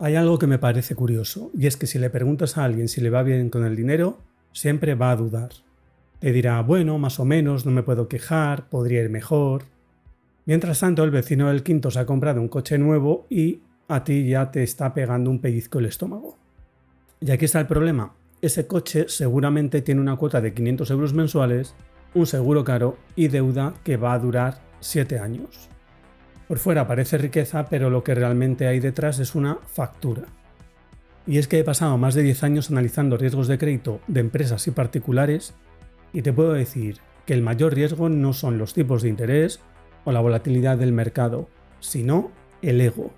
Hay algo que me parece curioso, y es que si le preguntas a alguien si le va bien con el dinero, siempre va a dudar. Te dirá, bueno, más o menos, no me puedo quejar, podría ir mejor. Mientras tanto, el vecino del quinto se ha comprado un coche nuevo y a ti ya te está pegando un pellizco el estómago. Y aquí está el problema. Ese coche seguramente tiene una cuota de 500 euros mensuales, un seguro caro y deuda que va a durar 7 años. Por fuera parece riqueza, pero lo que realmente hay detrás es una factura. Y es que he pasado más de 10 años analizando riesgos de crédito de empresas y particulares y te puedo decir que el mayor riesgo no son los tipos de interés o la volatilidad del mercado, sino el ego.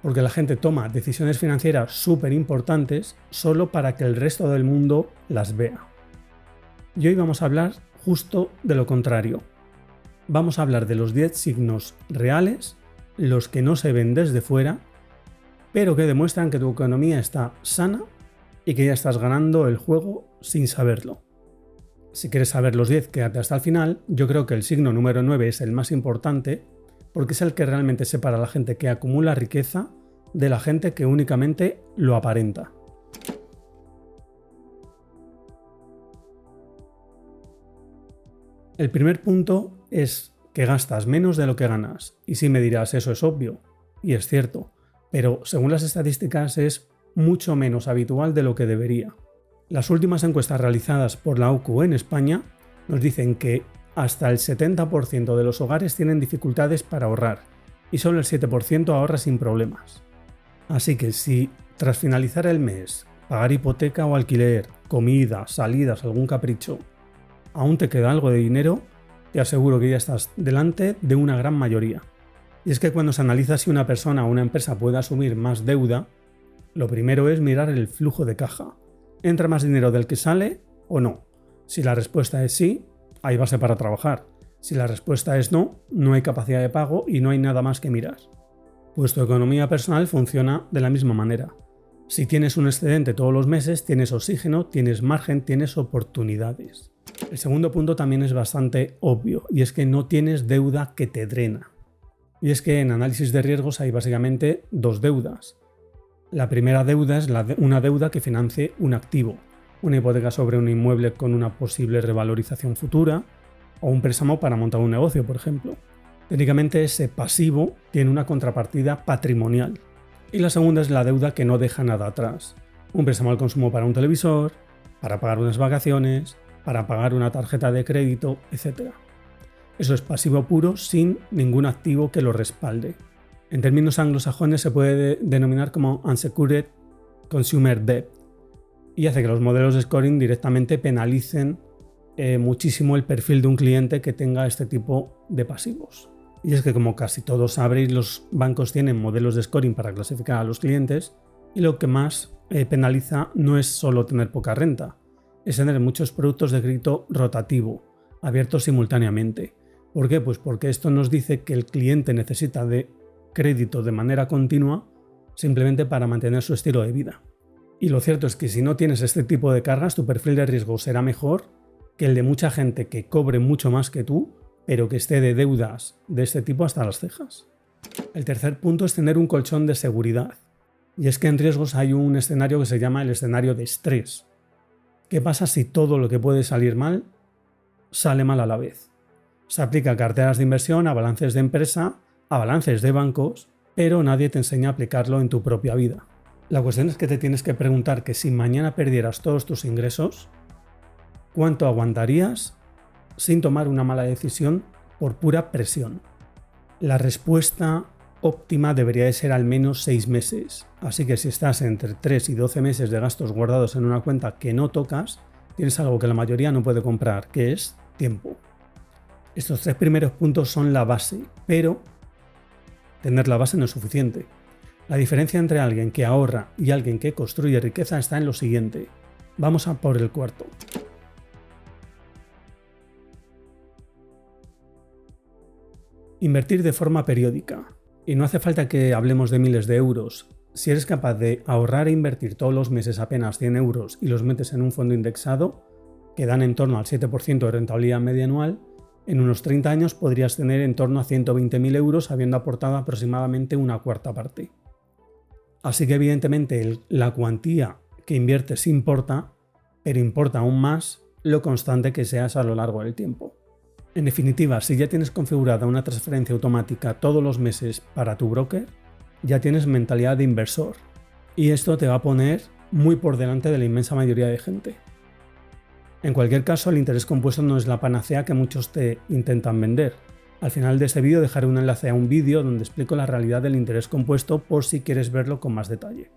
Porque la gente toma decisiones financieras súper importantes solo para que el resto del mundo las vea. Y hoy vamos a hablar justo de lo contrario. Vamos a hablar de los 10 signos reales, los que no se ven desde fuera, pero que demuestran que tu economía está sana y que ya estás ganando el juego sin saberlo. Si quieres saber los 10, quédate hasta el final. Yo creo que el signo número 9 es el más importante porque es el que realmente separa a la gente que acumula riqueza de la gente que únicamente lo aparenta. El primer punto es que gastas menos de lo que ganas. Y si me dirás, eso es obvio, y es cierto, pero según las estadísticas es mucho menos habitual de lo que debería. Las últimas encuestas realizadas por la OCU en España nos dicen que hasta el 70% de los hogares tienen dificultades para ahorrar y solo el 7% ahorra sin problemas. Así que si tras finalizar el mes, pagar hipoteca o alquiler, comida, salidas, algún capricho, aún te queda algo de dinero, te aseguro que ya estás delante de una gran mayoría. Y es que cuando se analiza si una persona o una empresa puede asumir más deuda, lo primero es mirar el flujo de caja. ¿Entra más dinero del que sale o no? Si la respuesta es sí, hay base para trabajar. Si la respuesta es no, no hay capacidad de pago y no hay nada más que mirar. Pues tu economía personal funciona de la misma manera. Si tienes un excedente todos los meses, tienes oxígeno, tienes margen, tienes oportunidades. El segundo punto también es bastante obvio, y es que no tienes deuda que te drena. Y es que en análisis de riesgos hay básicamente dos deudas. La primera deuda es una deuda que financie un activo, una hipoteca sobre un inmueble con una posible revalorización futura, o un préstamo para montar un negocio, por ejemplo. Técnicamente ese pasivo tiene una contrapartida patrimonial. Y la segunda es la deuda que no deja nada atrás. Un préstamo al consumo para un televisor, para pagar unas vacaciones, para pagar una tarjeta de crédito, etc. Eso es pasivo puro sin ningún activo que lo respalde. En términos anglosajones se puede denominar como unsecured consumer debt y hace que los modelos de scoring directamente penalicen muchísimo el perfil de un cliente que tenga este tipo de pasivos. Y es que, como casi todos sabréis, los bancos tienen modelos de scoring para clasificar a los clientes y lo que más penaliza no es solo tener poca renta, es tener muchos productos de crédito rotativo, abiertos simultáneamente. ¿Por qué? Pues porque esto nos dice que el cliente necesita de crédito de manera continua simplemente para mantener su estilo de vida. Y lo cierto es que si no tienes este tipo de cargas, tu perfil de riesgo será mejor que el de mucha gente que cobre mucho más que tú, pero que esté de deudas de este tipo hasta las cejas. El tercer punto es tener un colchón de seguridad. Y es que en riesgos hay un escenario que se llama el escenario de estrés. ¿Qué pasa si todo lo que puede salir mal sale mal a la vez? Se aplica a carteras de inversión, a balances de empresa, a balances de bancos, pero nadie te enseña a aplicarlo en tu propia vida. La cuestión es que te tienes que preguntar que si mañana perdieras todos tus ingresos, ¿cuánto aguantarías sin tomar una mala decisión por pura presión? La respuesta óptima debería de ser al menos 6 meses. Así que si estás entre 3 y 12 meses de gastos guardados en una cuenta que no tocas, tienes algo que la mayoría no puede comprar, que es tiempo. Estos 3 primeros puntos son la base, pero tener la base no es suficiente. La diferencia entre alguien que ahorra y alguien que construye riqueza está en lo siguiente. Vamos a por el cuarto. Invertir de forma periódica. Y no hace falta que hablemos de miles de euros. Si eres capaz de ahorrar e invertir todos los meses apenas 100 euros y los metes en un fondo indexado, que dan en torno al 7% de rentabilidad media anual, en unos 30 años podrías tener en torno a 120.000 euros habiendo aportado aproximadamente una cuarta parte. Así que evidentemente la cuantía que inviertes importa, pero importa aún más lo constante que seas a lo largo del tiempo. En definitiva, si ya tienes configurada una transferencia automática todos los meses para tu broker, ya tienes mentalidad de inversor. Y esto te va a poner muy por delante de la inmensa mayoría de gente. En cualquier caso, el interés compuesto no es la panacea que muchos te intentan vender. Al final de este vídeo dejaré un enlace a un vídeo donde explico la realidad del interés compuesto por si quieres verlo con más detalle.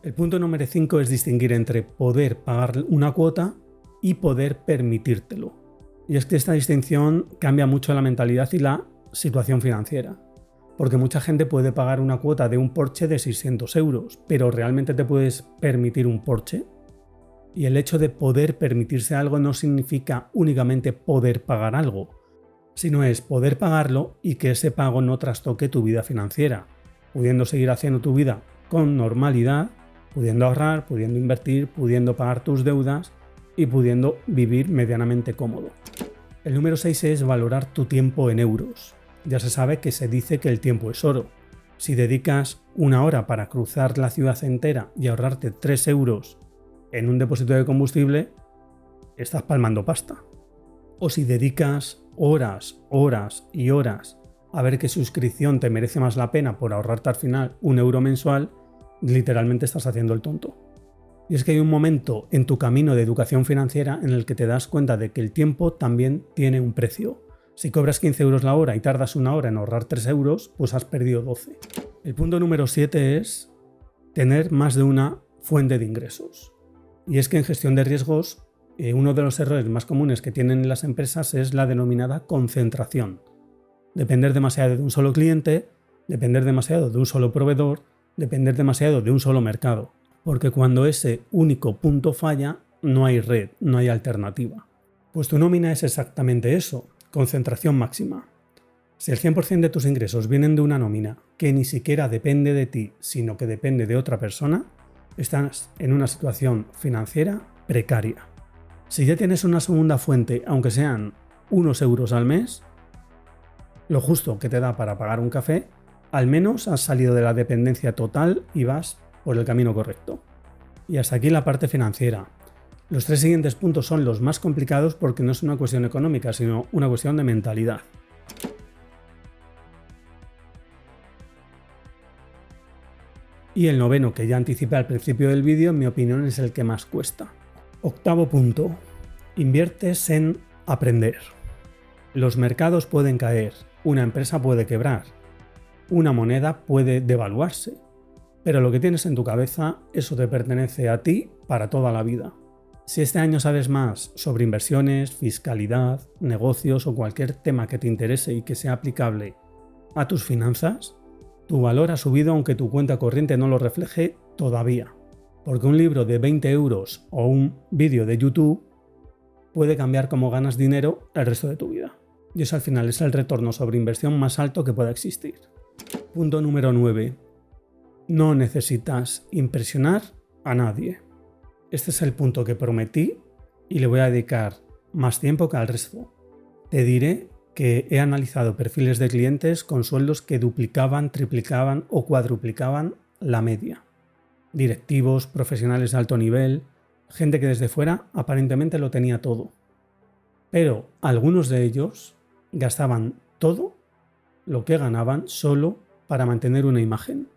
El punto número 5 es distinguir entre poder pagar una cuota y poder permitírtelo. Y es que esta distinción cambia mucho la mentalidad y la situación financiera. Porque mucha gente puede pagar una cuota de un Porsche de 600 euros, pero ¿realmente te puedes permitir un Porsche? Y el hecho de poder permitirse algo no significa únicamente poder pagar algo, sino es poder pagarlo y que ese pago no trastoque tu vida financiera, pudiendo seguir haciendo tu vida con normalidad, pudiendo ahorrar, pudiendo invertir, pudiendo pagar tus deudas y pudiendo vivir medianamente cómodo. El número 6 es valorar tu tiempo en euros. Ya se sabe que se dice que el tiempo es oro. Si dedicas una hora para cruzar la ciudad entera y ahorrarte 3 euros en un depósito de combustible, estás palmando pasta. O si dedicas horas y horas a ver qué suscripción te merece más la pena por ahorrarte al final 1 euro mensual, literalmente estás haciendo el tonto. Y es que hay un momento en tu camino de educación financiera en el que te das cuenta de que el tiempo también tiene un precio. Si cobras 15 euros la hora y tardas una hora en ahorrar 3 euros, pues has perdido 12. El punto número 7 es tener más de una fuente de ingresos. Y es que en gestión de riesgos, uno de los errores más comunes que tienen las empresas es la denominada concentración. Depender demasiado de un solo cliente, depender demasiado de un solo proveedor, depender demasiado de un solo mercado. Porque cuando ese único punto falla, no hay red, no hay alternativa. Pues tu nómina es exactamente eso, concentración máxima. Si el 100% de tus ingresos vienen de una nómina que ni siquiera depende de ti, sino que depende de otra persona, estás en una situación financiera precaria. Si ya tienes una segunda fuente, aunque sean unos euros al mes, lo justo que te da para pagar un café, al menos has salido de la dependencia total y vas por el camino correcto. Y hasta aquí la parte financiera. Los 3 siguientes puntos son los más complicados porque no es una cuestión económica, sino una cuestión de mentalidad. Y el noveno, que ya anticipé al principio del vídeo, en mi opinión es el que más cuesta. Octavo punto. Inviertes en aprender. Los mercados pueden caer, una empresa puede quebrar, una moneda puede devaluarse, pero lo que tienes en tu cabeza, eso te pertenece a ti para toda la vida. Si este año sabes más sobre inversiones, fiscalidad, negocios o cualquier tema que te interese y que sea aplicable a tus finanzas, tu valor ha subido aunque tu cuenta corriente no lo refleje todavía. Porque un libro de 20 euros o un vídeo de YouTube puede cambiar cómo ganas dinero el resto de tu vida. Y eso al final es el retorno sobre inversión más alto que pueda existir. Punto número 9. No necesitas impresionar a nadie. Este es el punto que prometí y le voy a dedicar más tiempo que al resto. Te diré que he analizado perfiles de clientes con sueldos que duplicaban, triplicaban o cuadruplicaban la media. Directivos, profesionales de alto nivel, gente que desde fuera aparentemente lo tenía todo. Pero algunos de ellos gastaban todo lo que ganaban solo para mantener una imagen.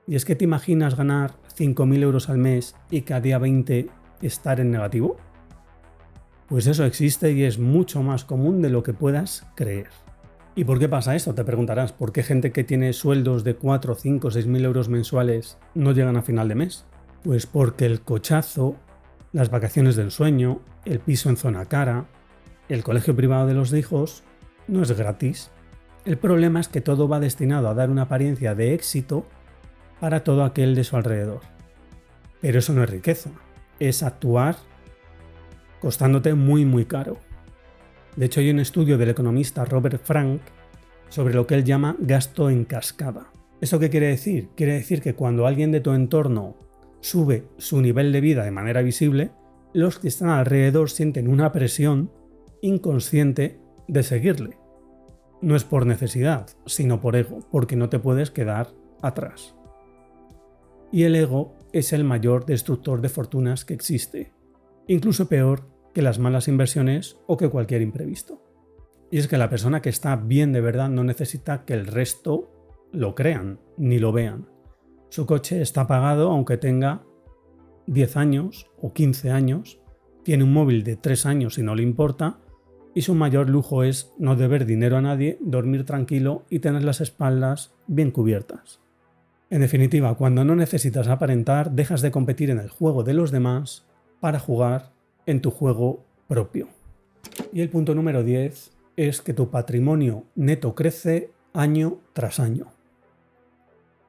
Y es que te imaginas ganar 5.000 euros al mes y que a día 20 estar en negativo. Pues eso existe y es mucho más común de lo que puedas creer. ¿Y por qué pasa esto? Te preguntarás, ¿por qué gente que tiene sueldos de 4, 5, 6.000 euros mensuales no llegan a final de mes? Pues porque el cochazo, las vacaciones del sueño, el piso en zona cara, el colegio privado de los hijos, no es gratis. El problema es que todo va destinado a dar una apariencia de éxito para todo aquel de su alrededor. Pero eso no es riqueza, es actuar costándote muy caro. De hecho, hay un estudio del economista Robert Frank sobre lo que él llama gasto en cascada. ¿Eso qué quiere decir? Quiere decir que cuando alguien de tu entorno sube su nivel de vida de manera visible, los que están alrededor sienten una presión inconsciente de seguirle. No es por necesidad, sino por ego, porque no te puedes quedar atrás. Y el ego es el mayor destructor de fortunas que existe, incluso peor que las malas inversiones o que cualquier imprevisto. Y es que la persona que está bien de verdad no necesita que el resto lo crean ni lo vean. Su coche está pagado aunque tenga 10 años o 15 años, tiene un móvil de 3 años y no le importa, y su mayor lujo es no deber dinero a nadie, dormir tranquilo y tener las espaldas bien cubiertas. En definitiva, cuando no necesitas aparentar, dejas de competir en el juego de los demás para jugar en tu juego propio. Y el punto número 10 es que tu patrimonio neto crece año tras año.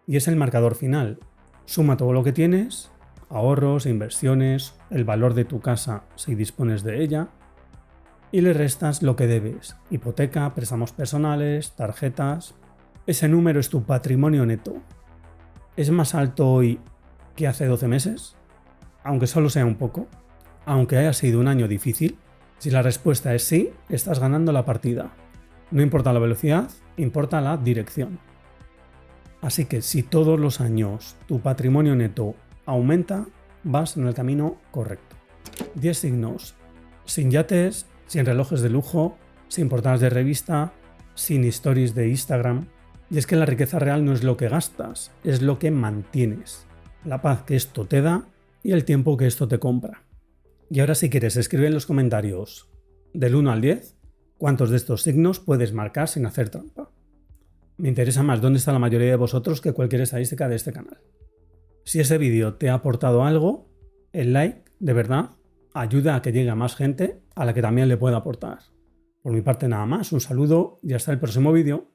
Y es el marcador final. Suma todo lo que tienes, ahorros, inversiones, el valor de tu casa si dispones de ella, y le restas lo que debes: hipoteca, préstamos personales, tarjetas. Ese número es tu patrimonio neto. ¿Es más alto hoy que hace 12 meses? Aunque solo sea un poco. Aunque haya sido un año difícil. Si la respuesta es sí, estás ganando la partida. No importa la velocidad, importa la dirección. Así que si todos los años tu patrimonio neto aumenta, vas en el camino correcto. 10 signos: sin yates, sin relojes de lujo, sin portadas de revista, sin stories de Instagram. Y es que la riqueza real no es lo que gastas, es lo que mantienes, la paz que esto te da y el tiempo que esto te compra. Y ahora, si quieres, escribe en los comentarios del 1 al 10 cuántos de estos signos puedes marcar sin hacer trampa. Me interesa más dónde está la mayoría de vosotros que cualquier estadística de este canal. Si ese vídeo te ha aportado algo, el like, de verdad, ayuda a que llegue a más gente a la que también le pueda aportar. Por mi parte nada más, un saludo y hasta el próximo vídeo.